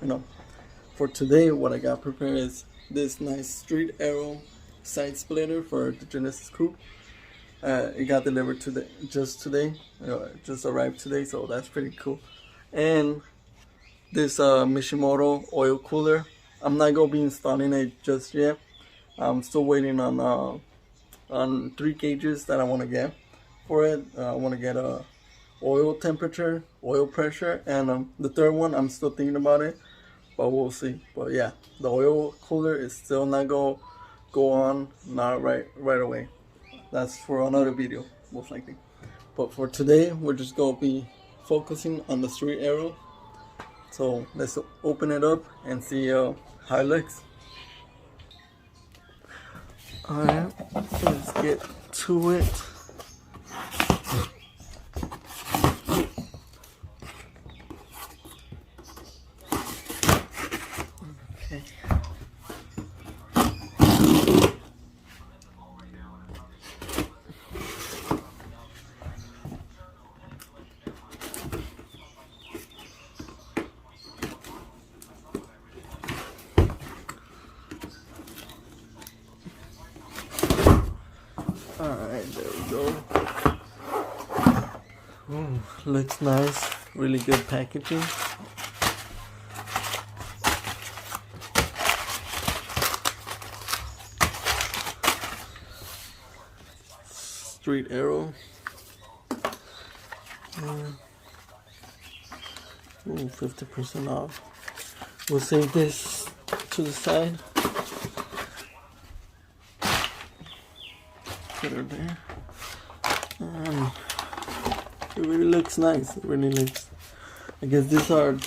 you know. For today, what I got prepared is this nice Street Aero side splitter for the Genesis Coupe. It got delivered just today, just arrived today, so that's pretty cool. And this Mishimoto oil cooler, I'm not gonna be installing it just yet. I'm still waiting on 3 gauges that I want to get for it. I want to get a oil temperature, oil pressure, and the third one I'm still thinking about it, but we'll see. But yeah, the oil cooler is still not go on, not right away. That's for another video, most likely. But for today, we're just gonna be focusing on the Street Aero. So let's open it up and see how it looks. Alright, let's get to it. Okay. Alright, there we go. Ooh, looks nice. Really good packaging. Street Aero. Ooh, 50% off. We'll save this to the side. Put her there. It really looks nice. It really looks. I guess these are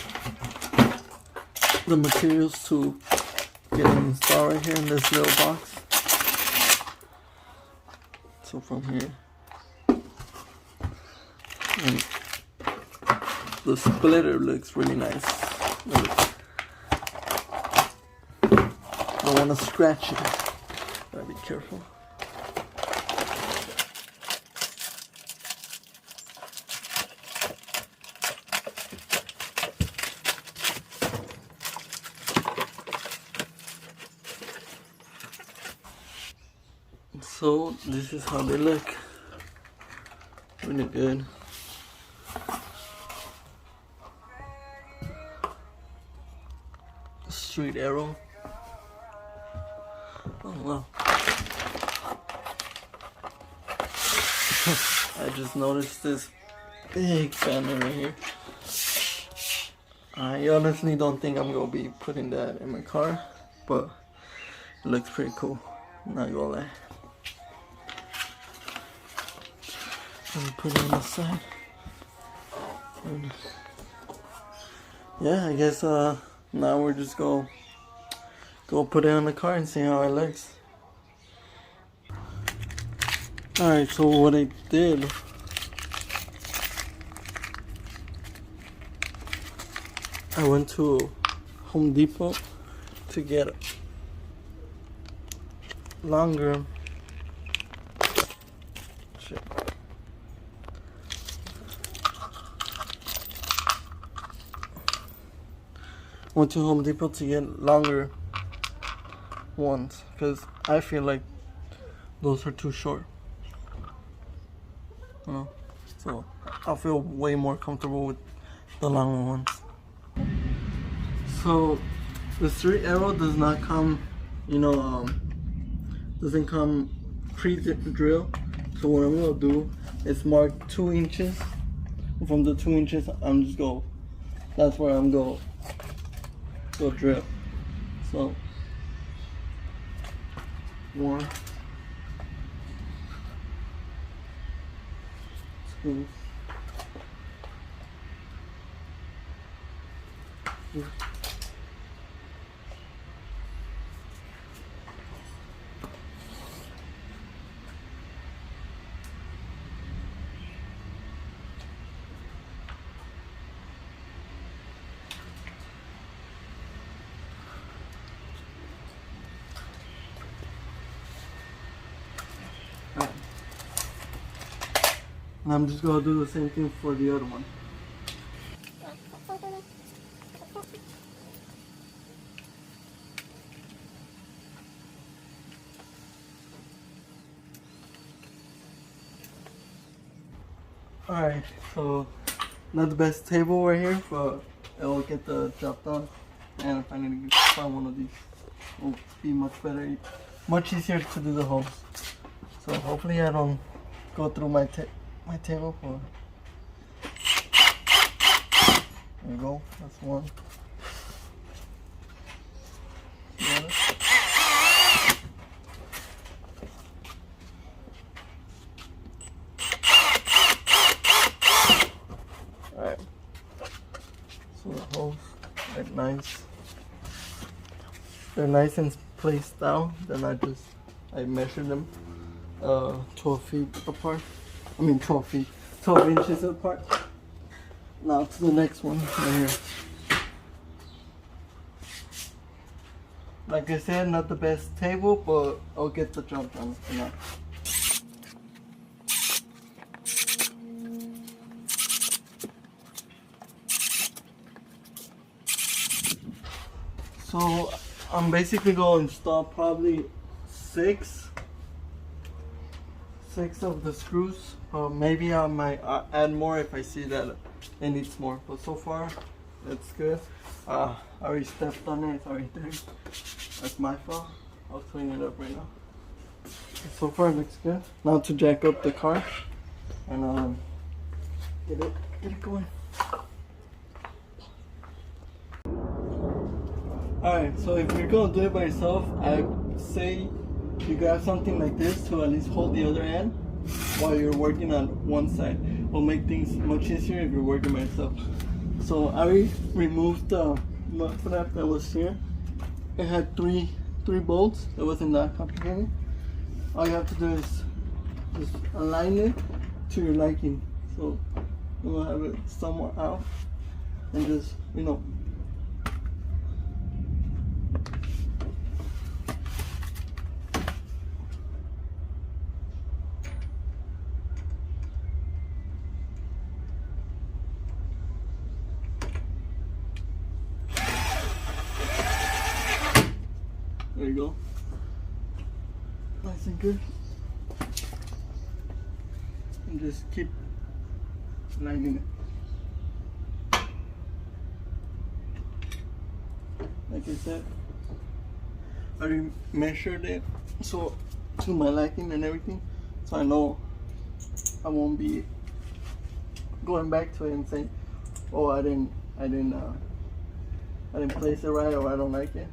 the materials to get it installed right here in this little box. So from here, and the splitter looks really nice. Don't want to scratch it. Gotta be careful. So this is how they look. Really good. Street Aero. Oh wow. I just noticed this big banner right here. I honestly don't think I'm gonna be putting that in my car, but it looks pretty cool. Not gonna lie. Let me put it on the side. And yeah, I guess now we're just go put it on the car and see how it looks. Alright, so what I did, I went to Home Depot to get longer went to Home Depot to get longer ones because I feel like those are too short. You know? So I feel way more comfortable with the longer ones. So the Street Aero does not come, doesn't come pre-drilled. So what I'm gonna do is mark 2 inches. From the 2 inches, I'm just that's where I'm go drill. So 1, 2, 3. And I'm just gonna do the same thing for the other one. Alright, so not the best table right here, but it will get the job done. And if I need to find one of these, it will be much better, much easier to do the holes. So hopefully I don't go through my table. There we go, that's one. Alright, so the holes are nice. They're nice and placed down. Then I measured them 12 feet apart. I mean 12 inches apart. Now to the next one right here. Like I said, not the best table, but I'll get the job done for now. So I'm basically going to install probably six of the screws. Maybe I might add more if I see that it needs more. But so far, it's good. I already stepped on it. It's already there. That's my fault. I'll clean it up right now. So far, it looks good. Now to jack up the car and get it going. Alright, so if you're gonna do it by yourself, I say you grab something like this to at least hold the other end while you're working on one side. It'll make things much easier if you're working by yourself. So I removed the mud flap that was here. It had three bolts. It wasn't that complicated. All you have to do is just align it to your liking. So I'm gonna have it somewhat out and just, there you go. Nice and good. And just keep lining it. Like I said, I already measured it so to my liking and everything, so I know I won't be going back to it and saying, oh, I didn't place it right, or I don't like it.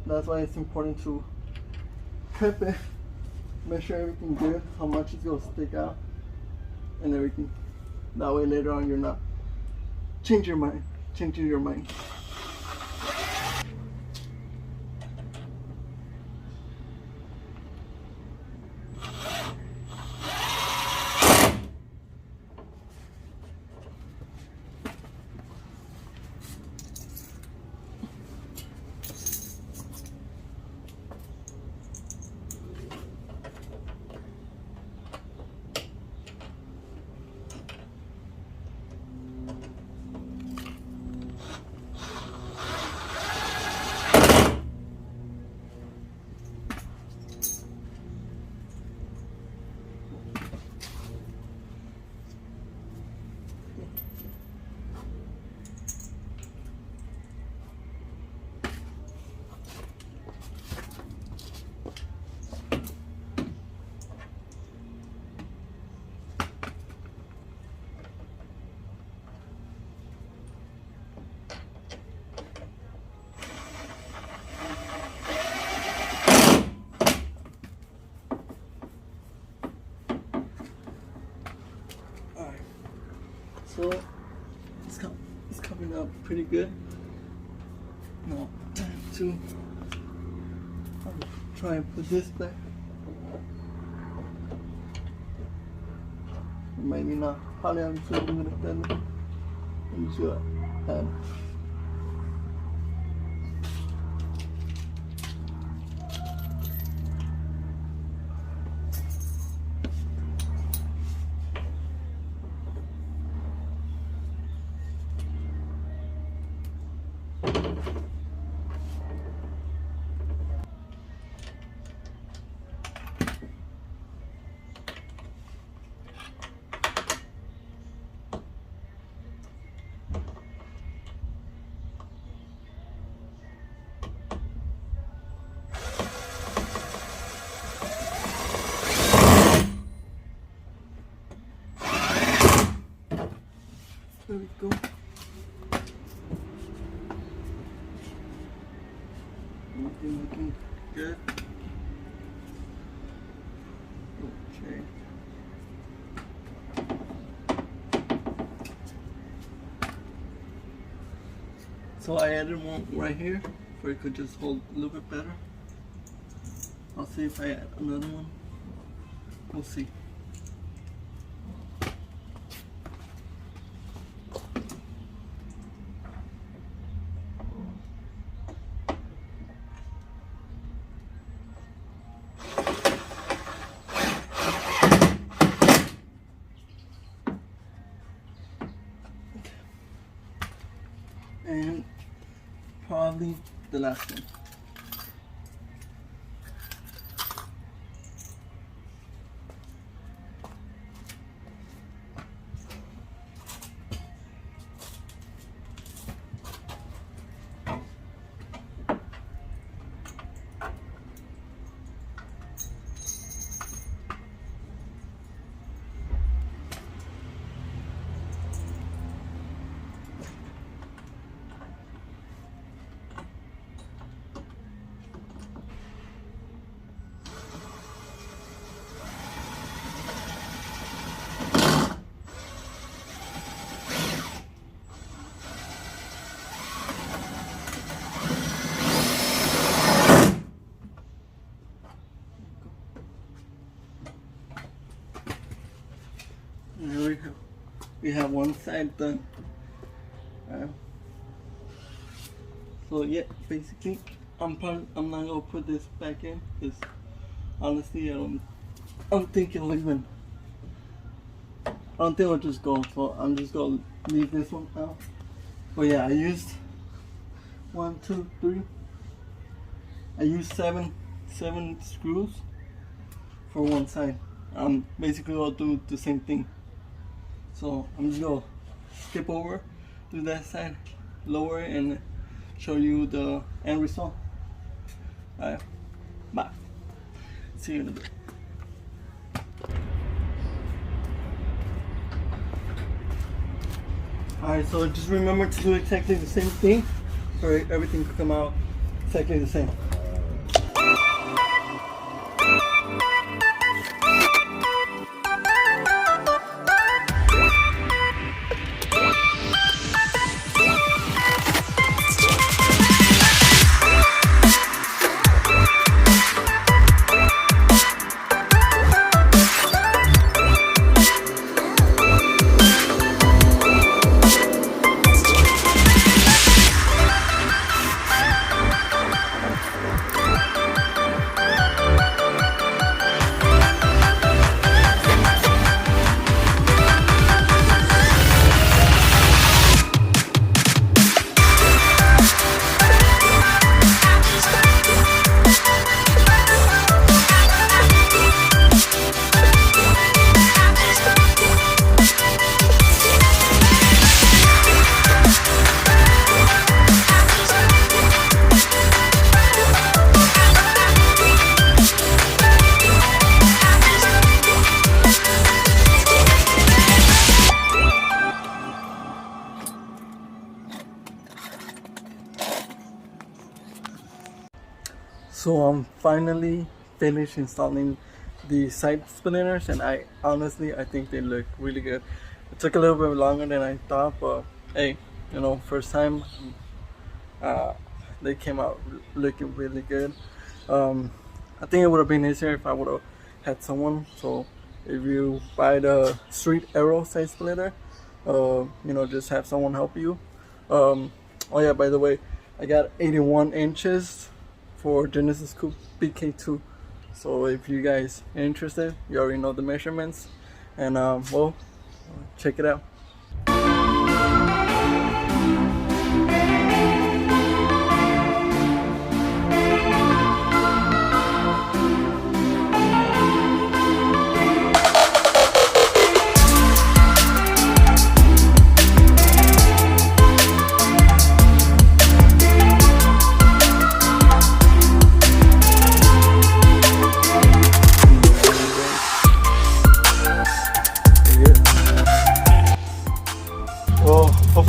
That's why it's important to prep it, measure everything good, how much it's gonna stick out, and everything. That way later on you're not changing your mind. So it's coming up pretty good. Now time to try and put this back. Maybe not. Probably I'm just gonna extend and just add. we go. Looking good. Okay. So I added one right here, where it could just hold a little bit better. I'll see if I add another one. We'll see. And probably the last one. There we go. We have one side done. So yeah, basically, I'm not gonna put this back in because honestly, I'm thinking leaving. I don't think I'll just go. So I'm just gonna leave this one out. But yeah, I used 1, 2, 3. I used seven screws for one side. Basically I'll do the same thing. So I'm just gonna skip over to that side, lower it, and show you the end result. Alright, bye. See you in a bit. Alright, so just remember to do exactly the same thing for everything to come out exactly the same. So I'm finally finished installing the side splinters, and I think they look really good. It took a little bit longer than I thought, but hey, you know, first time, they came out looking really good. I think it would have been easier if I would have had someone. So if you buy the Street Aero side splitter, you know, just have someone help you. Oh yeah, by the way, I got 81 inches for Genesis Coupe Bk2. So if you guys are interested, you already know the measurements, and well, check it out.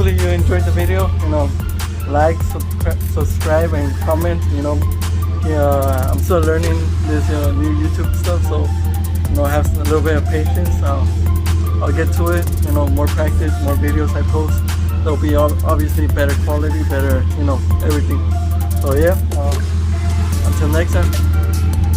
hopefully you enjoyed the video. You know, like, subscribe, and comment. You know, yeah, I'm still learning this new YouTube stuff, so you know, have a little bit of patience. I'll get to it. You know, more practice, more videos I post. There'll be obviously better quality, better, you know, everything. So yeah, until next time.